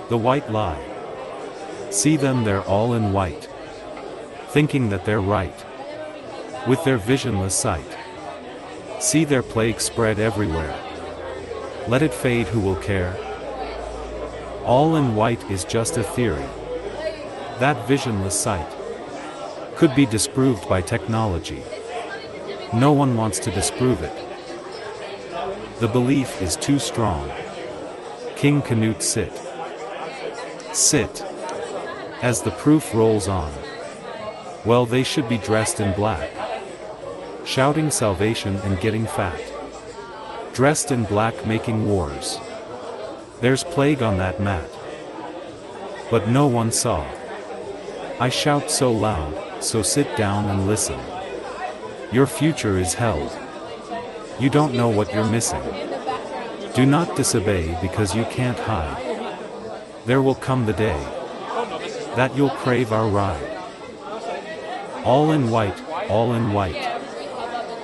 The white lie. See them, they're all in white, thinking that they're right, with their visionless sight. See their plague spread everywhere. Let it fade, who will care? All in white is just a theory. That visionless sight could be disproved by technology. No one wants to disprove it. The belief is too strong. King Canute, sit. Sit. As the proof rolls on. Well, they should be dressed in black, shouting salvation and getting fat. Dressed in black, making wars. There's plague on that mat. But no one saw. I shout so loud, so sit down and listen. Your future is held. You don't know what you're missing. Do not disobey because you can't hide. There will come the day that you'll crave our ride. All in white, all in white.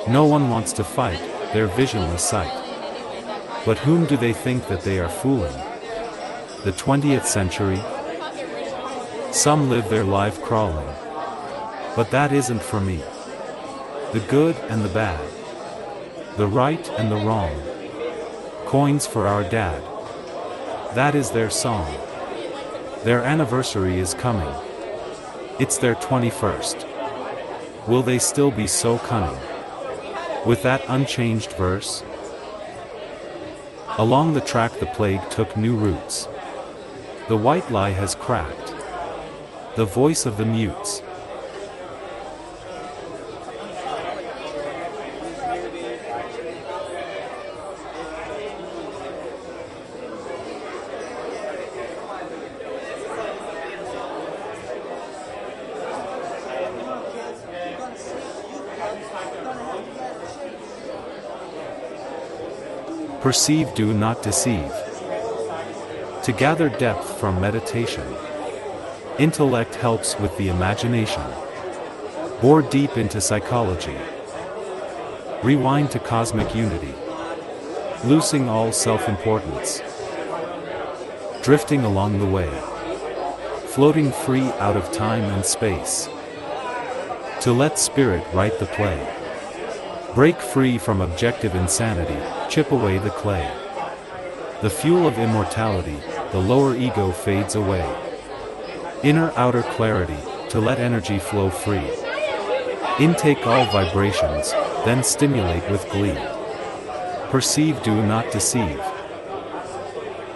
No one wants to fight their visionless sight. But whom do they think that they are fooling? The 20th century? Some live their life crawling. But that isn't for me. The good and the bad. The right and the wrong. Coins for our dad. That is their song. Their anniversary is coming. It's their 21st. Will they still be so cunning? With that unchanged verse? Along the track the plague took new roots. The white lie has cracked. The voice of the mutes. Perceive, do not deceive. To gather depth from meditation. Intellect helps with the imagination. Bore deep into psychology. Rewind to cosmic unity. Loosing all self-importance. Drifting along the way. Floating free out of time and space. To let spirit write the play. Break free from objective insanity, chip away the clay. The fuel of immortality, the lower ego fades away. Inner outer clarity, to let energy flow free. Intake all vibrations, then stimulate with glee. Perceive, do not deceive.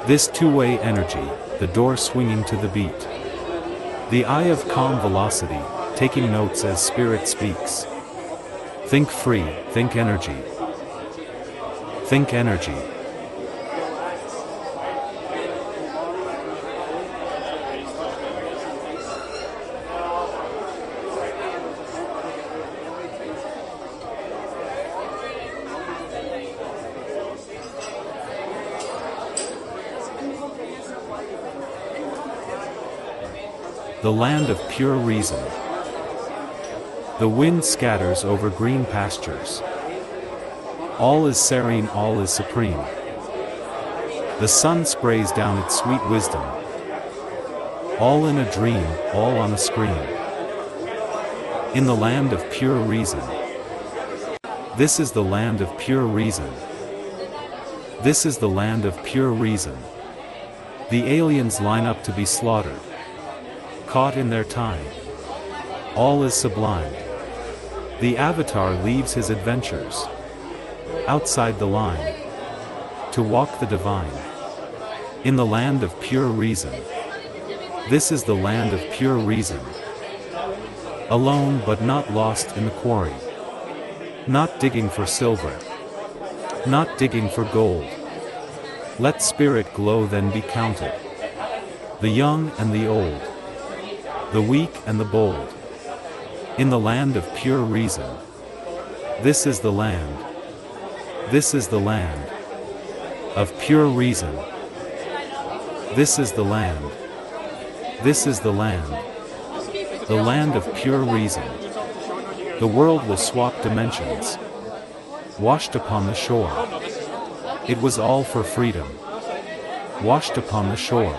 This two-way energy, the door swinging to the beat. The eye of calm velocity, taking notes as spirit speaks. Think free, think energy. Think energy. The land of pure reason. The wind scatters over green pastures. All is serene, all is supreme. The sun sprays down its sweet wisdom. All in a dream, all on a screen. In the land of pure reason. This is the land of pure reason. This is the land of pure reason. The aliens line up to be slaughtered. Caught in their time. All is sublime. The avatar leaves his adventures outside the line to walk the divine in the land of pure reason. This is the land of pure reason. Alone but not lost in the quarry. Not digging for silver. Not digging for gold. Let spirit glow, then be counted. The young and the old. The weak and the bold. In the land of pure reason. This is the land. This is the land of pure reason. This is the land. This is the land. The land of pure reason. The world will swap dimensions. Washed upon the shore. It was all for freedom. Washed upon the shore.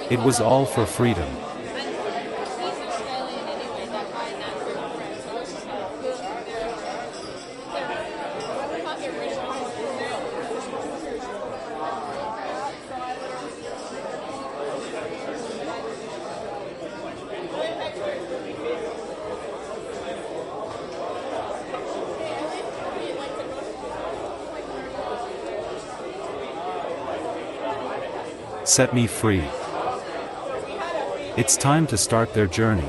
It was all for freedom. Set me free. It's time to start their journey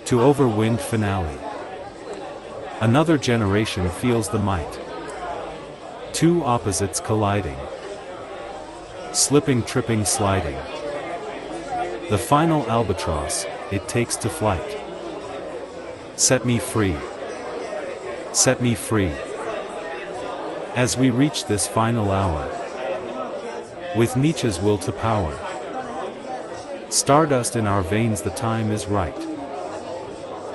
to overwind finale. Another generation feels the might. Two opposites colliding. Slipping, tripping, sliding. The final albatross, it takes to flight. Set me free. Set me free. As we reach this final hour, with Nietzsche's will to power, stardust in our veins, the time is right.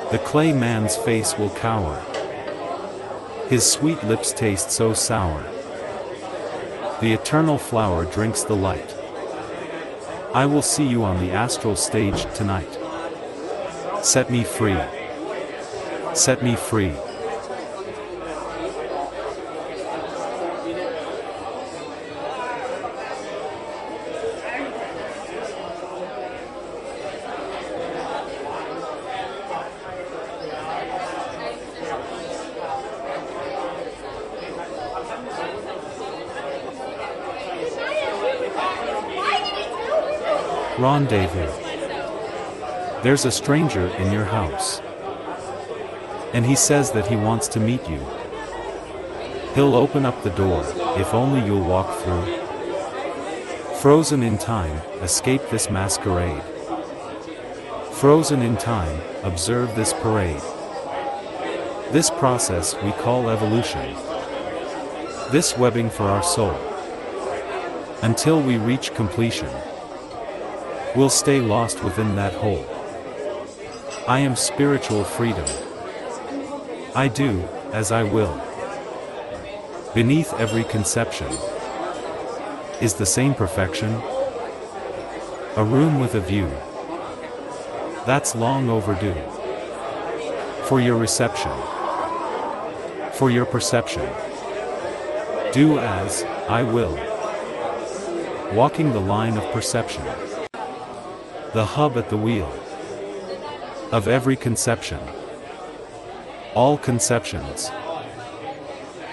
The clay man's face will cower. His sweet lips taste so sour. The eternal flower drinks the light. I will see you on the astral stage tonight. Set me free. Set me free. Rendezvous. There's a stranger in your house, and he says that he wants to meet you. He'll open up the door, if only you'll walk through. Frozen in time, escape this masquerade. Frozen in time, observe this parade. This process we call evolution. This webbing for our soul. Until we reach completion, we'll stay lost within that hole. I am spiritual freedom. I do, as I will. Beneath every conception is the same perfection. A room with a view that's long overdue. For your reception, for your perception. Do as I will. Walking the line of perception. The hub at the wheel of every conception. All conceptions.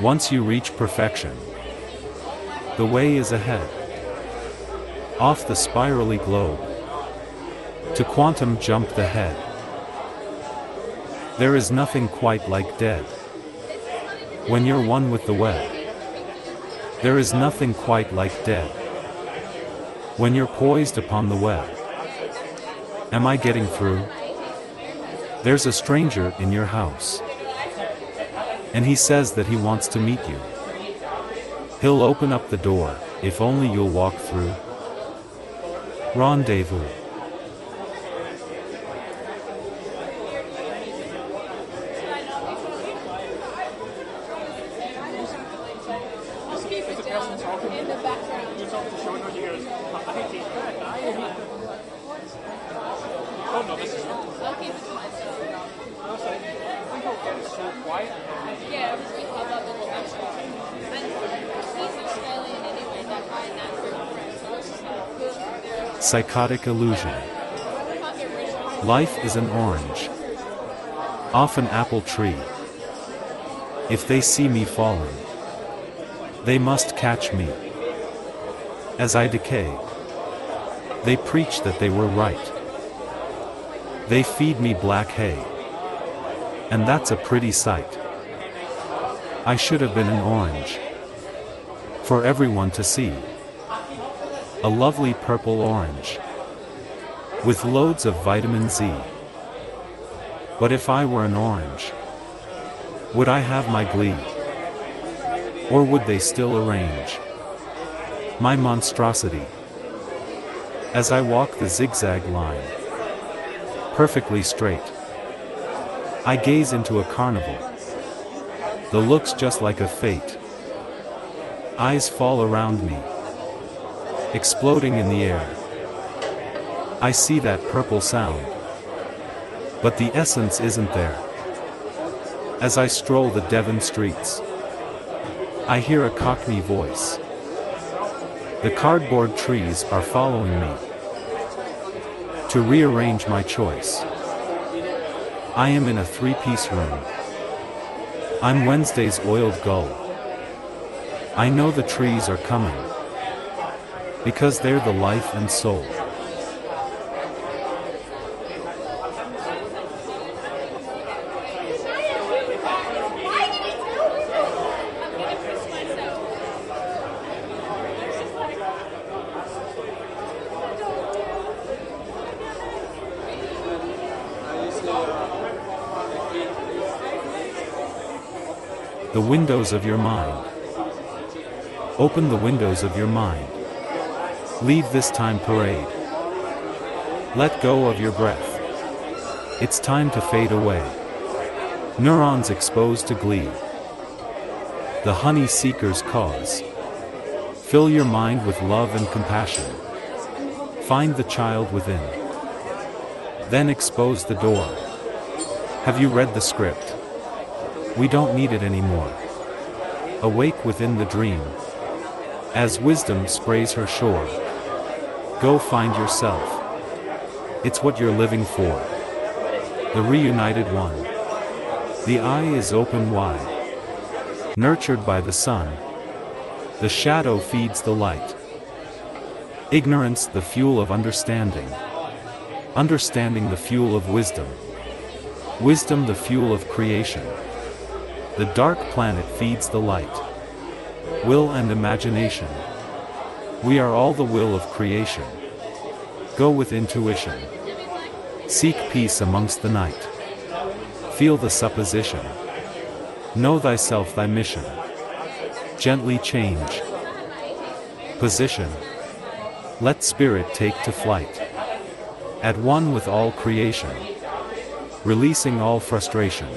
Once you reach perfection, the way is ahead. Off the spirally globe, to quantum jump the head. There is nothing quite like dead. When you're one with the web, there is nothing quite like dead. When you're poised upon the web, am I getting through? There's a stranger in your house, and he says that he wants to meet you. He'll open up the door, if only you'll walk through. Rendezvous. In the background. Oh no, this is not. I'll keep it to myself. It's so quiet. Yeah, we call that the connection. And he's Australian anyway, that guy in that group, so it's just good. Psychotic illusion. Life is an orange, off an apple tree. If they see me falling, they must catch me. As I decay, they preach that they were right. They feed me black hay, and that's a pretty sight. I should have been an orange, for everyone to see. A lovely purple orange, with loads of vitamin Z. But if I were an orange, would I have my glee? Or would they still arrange my monstrosity as I walk the zigzag line, perfectly straight? I gaze into a carnival. The looks just like a fate. Eyes fall around me, exploding in the air. I see that purple sound. But the essence isn't there. As I stroll the Devon streets, I hear a Cockney voice. The cardboard trees are following me to rearrange my choice. I am in a three-piece room. I'm Wednesday's oiled gull. I know the trees are coming, because they're the life and soul. The windows of your mind. Open the windows of your mind. Leave this time parade. Let go of your breath. It's time to fade away. Neurons exposed to glee. The honey seeker's cause. Fill your mind with love and compassion. Find the child within. Then expose the door. Have you read the script? We don't need it anymore. Awake within the dream. As wisdom sprays her shore. Go find yourself. It's what you're living for. The reunited one. The eye is open wide. Nurtured by the sun. The shadow feeds the light. Ignorance the fuel of understanding. Understanding the fuel of wisdom. Wisdom the fuel of creation. The dark planet feeds the light. Will and imagination. We are all the will of creation. Go with intuition. Seek peace amongst the night. Feel the supposition. Know thyself thy mission. Gently change position. Let spirit take to flight. At one with all creation. Releasing all frustration.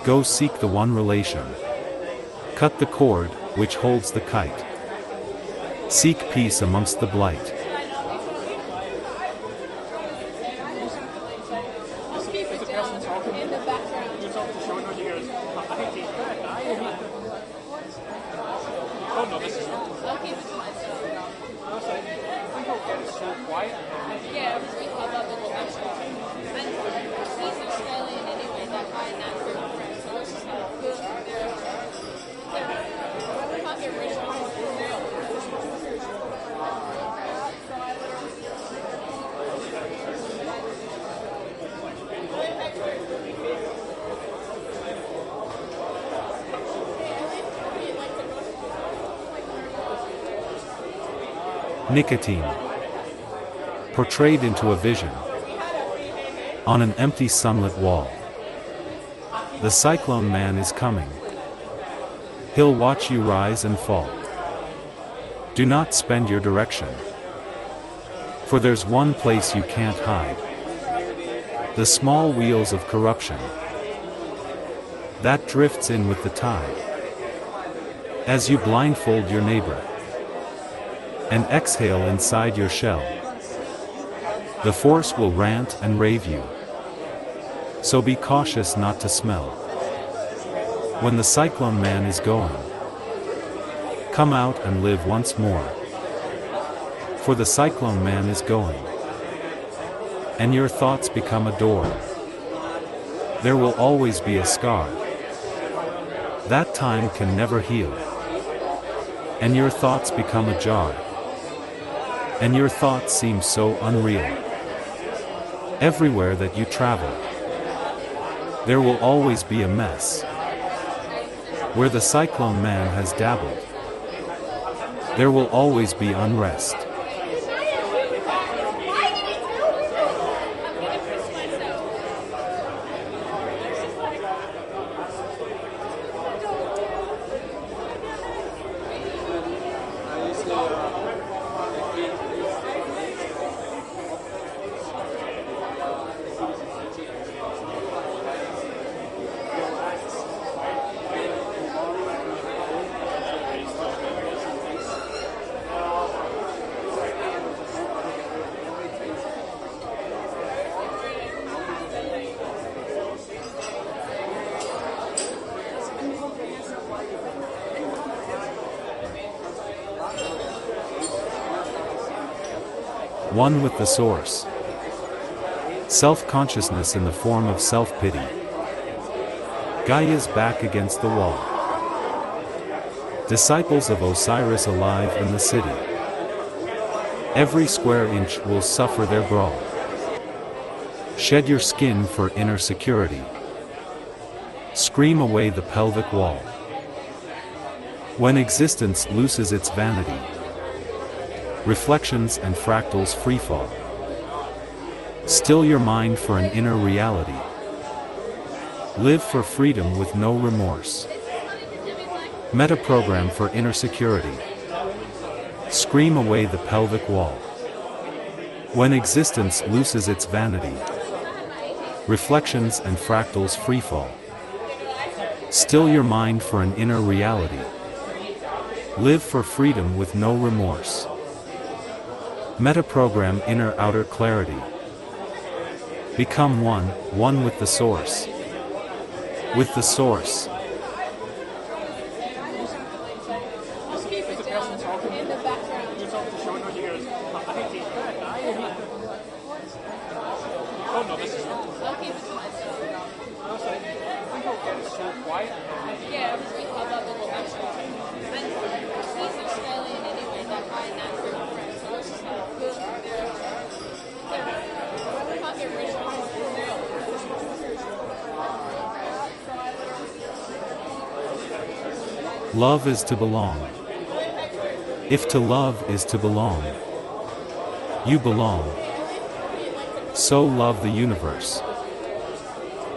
Go seek the one relation. Cut the cord, which holds the kite. Seek peace amongst the blight. Yeah, we call that little extra. And he's Australian anyway, that guy in that group of friends. So let's just have a good pocket Nicotine. Portrayed into a vision. On an empty sunlit wall. The cyclone man is coming. He'll watch you rise and fall. Do not spend your direction. For there's one place you can't hide. The small wheels of corruption. That drifts in with the tide. As you blindfold your neighbor. And exhale inside your shell. The force will rant and rave you. So be cautious not to smell. When the cyclone man is going, come out and live once more. For the cyclone man is going. And your thoughts become a door. There will always be a scar. That time can never heal. And your thoughts become ajar. And your thoughts seem so unreal. Everywhere that you travel, there will always be a mess. Where the cyclone man has dabbled, there will always be unrest. one with the source. Self-consciousness in the form of self-pity. Gaia's back against the wall. Disciples of Osiris alive in the city. Every square inch will suffer their brawl. Shed your skin for inner security. Scream away the pelvic wall. When existence loses its vanity. Reflections and fractals freefall. Still your mind for an inner reality. Live for freedom with no remorse. Metaprogram for inner security. Scream away the pelvic wall. When existence loses its vanity. Reflections and fractals freefall. Still your mind for an inner reality. Live for freedom with no remorse. Metaprogram inner outer clarity. Become one with the source. With the source. Just keep it down in the background. I'll keep it to myself. Yeah, we have that little extra. And he's Australian anyway, that guy, not very friend, so it's just like good. They're not the original. Love is to belong. If to love is to belong, you belong. So love the universe.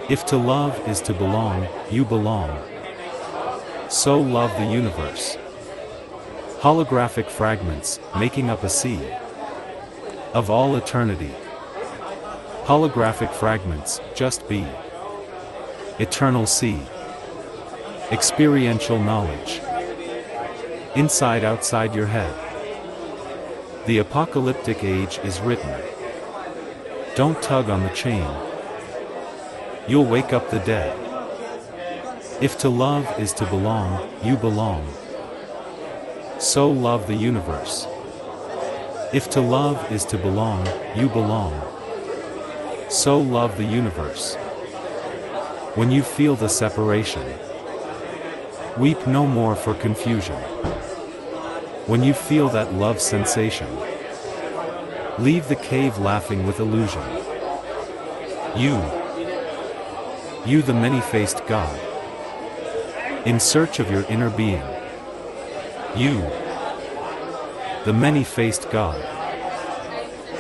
If to love is to belong, you belong. So love the universe. Holographic fragments, making up a sea of all eternity. Holographic fragments, just be. Eternal sea. Experiential knowledge. Inside outside your head. The apocalyptic age is written. Don't tug on the chain. You'll wake up the dead. If to love is to belong, you belong. So love the universe. If to love is to belong, you belong. So love the universe. When you feel the separation, weep no more for confusion. When you feel that love sensation, leave the cave laughing with illusion. You the many-faced God, in search of your inner being. You, the many-faced God,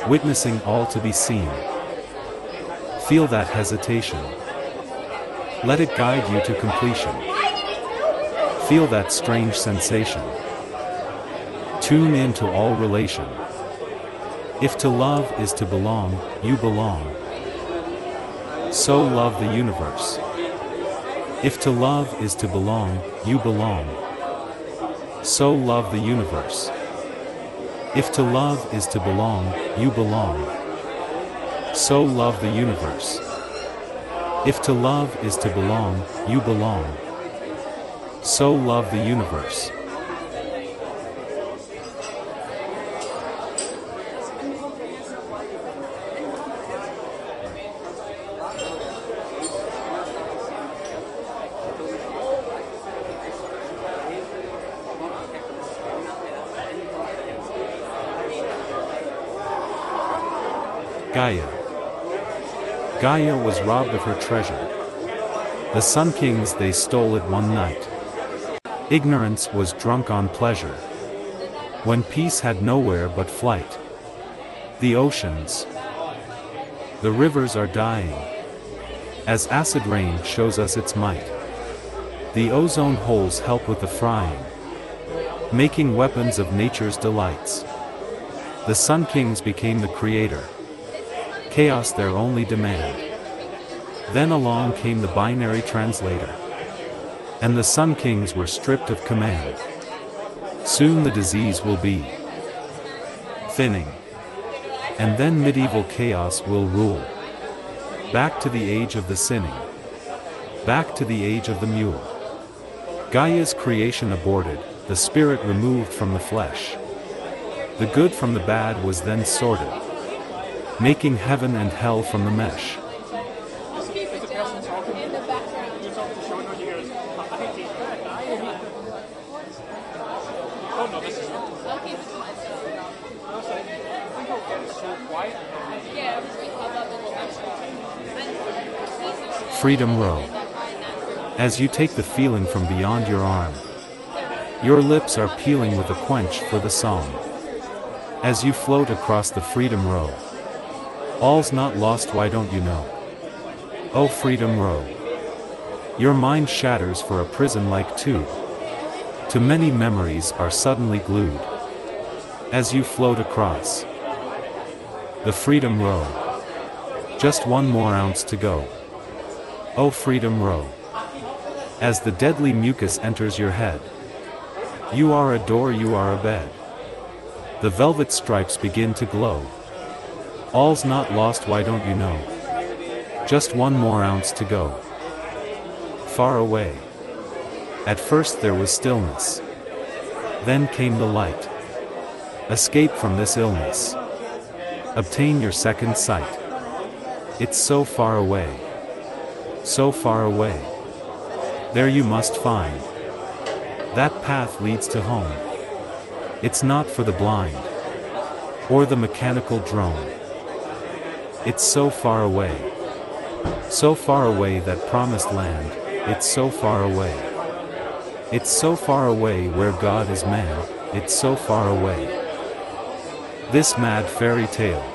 witnessing all to be seen. Feel that hesitation. Let it guide you to completion. Feel that strange sensation. Tune into all relation. If to love is to belong, you belong. So love the universe. If to love is to belong, you belong. So love the universe. If to love is to belong, you belong. So love the universe. If to love is to belong, you belong. So love the universe. Gaia was robbed of her treasure. The Sun Kings, they stole it one night. Ignorance was drunk on pleasure. When peace had nowhere but flight. The oceans, the rivers are dying. As acid rain shows us its might. The ozone holes help with the frying. Making weapons of nature's delights. The Sun Kings became the creator. Chaos their only demand. Then along came the binary translator. And the Sun Kings were stripped of command. Soon the disease will be thinning. And then medieval chaos will rule. Back to the age of the sinning. Back to the age of the mule. Gaia's creation aborted, the spirit removed from the flesh. The good from the bad was then sorted, making heaven and hell from the mesh. Just keep it down in the background. I'll keep it to myself. Yeah, we have a little extra. Freedom Row. As you take the feeling from beyond your arm, your lips are peeling with a quench for the song. As you float across the Freedom Row, all's not lost, why don't you know? Oh Freedom Row, your mind shatters for a prison-like tube. Too many memories are suddenly glued. As you float across the Freedom Row, just one more ounce to go. Oh Freedom Row, as the deadly mucus enters your head, you are a door, you are a bed. The velvet stripes begin to glow. All's not lost, why don't you know? Just one more ounce to go. Far away. At first there was stillness. Then came the light. Escape from this illness. Obtain your second sight. It's so far away. So far away. There you must find. That path leads to home. It's not for the blind, or the mechanical drone. It's so far away. So far away, that promised land, it's so far away. It's so far away where God is man, it's so far away. This mad fairy tale.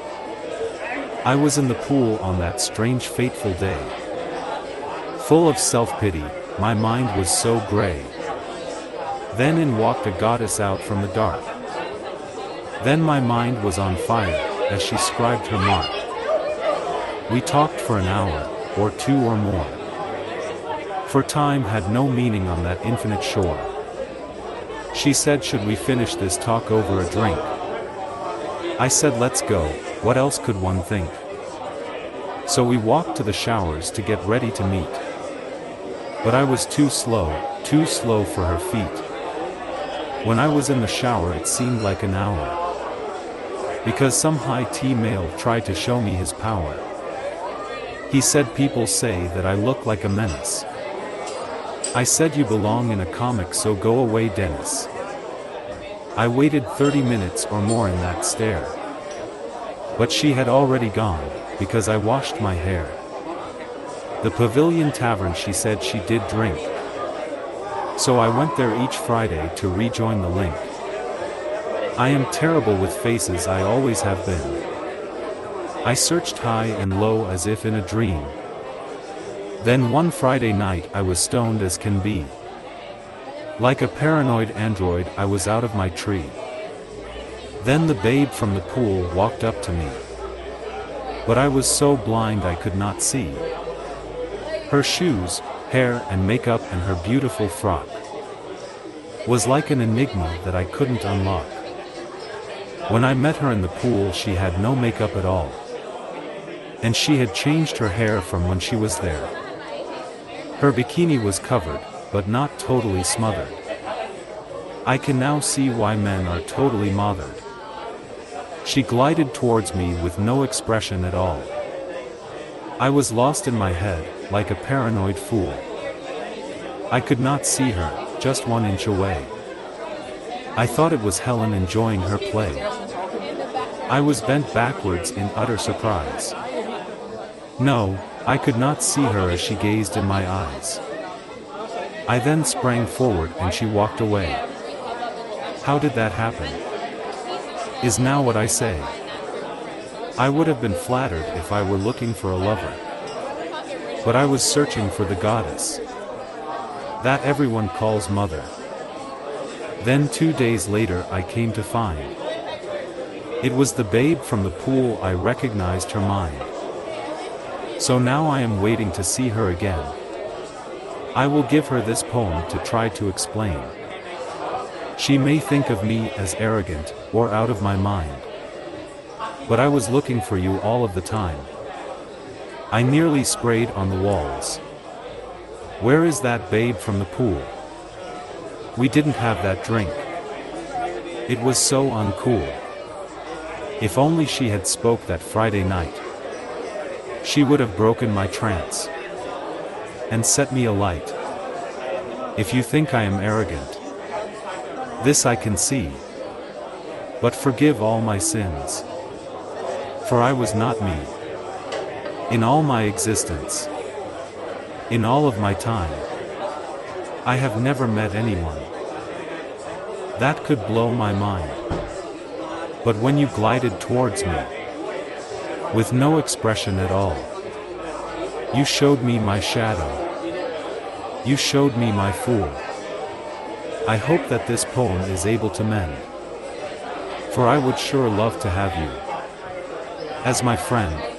I was in the pool on that strange fateful day. Full of self-pity, my mind was so gray. Then in walked a goddess out from the dark. Then my mind was on fire, as she scribed her mark. We talked for an hour, or two or more. For time had no meaning on that infinite shore. She said, should we finish this talk over a drink? I said, let's go, what else could one think? So we walked to the showers to get ready to meet. But I was too slow for her feet. When I was in the shower it seemed like an hour. Because some high-tea male tried to show me his power. He said, people say that I look like a menace. I said, you belong in a comic, so go away Dennis. I waited 30 minutes or more in that stare. But she had already gone, because I washed my hair. The Pavilion Tavern, she said she did drink. So I went there each Friday to rejoin the link. I am terrible with faces, I always have been. I searched high and low as if in a dream. Then one Friday night I was stoned as can be. Like a paranoid android I was out of my tree. Then the babe from the pool walked up to me. But I was so blind I could not see. Her shoes, hair and makeup and her beautiful frock was like an enigma that I couldn't unlock. When I met her in the pool she had no makeup at all. And she had changed her hair from when she was there. Her bikini was covered, but not totally smothered. I can now see why men are totally mothered. She glided towards me with no expression at all. I was lost in my head, like a paranoid fool. I could not see her, just 1 inch away. I thought it was Helen enjoying her play. I was bent backwards in utter surprise. No, I could not see her as she gazed in my eyes. I then sprang forward and she walked away. How did that happen? Is now what I say. I would have been flattered if I were looking for a lover. But I was searching for the goddess that everyone calls mother. Then 2 days later I came to find it was the babe from the pool. I recognized her mind. So now I am waiting to see her again. I will give her this poem to try to explain. She may think of me as arrogant, or out of my mind. But I was looking for you all of the time. I nearly sprayed on the walls. Where is that babe from the pool? We didn't have that drink. It was so uncool. If only she had spoke that Friday night. She would have broken my trance and set me alight. If you think I am arrogant, this I can see. But forgive all my sins, for I was not me. In all my existence, in all of my time, I have never met anyone that could blow my mind. But when you glided towards me, with no expression at all, you showed me my shadow. You showed me my fool. I hope that this poem is able to mend, for I would sure love to have you as my friend.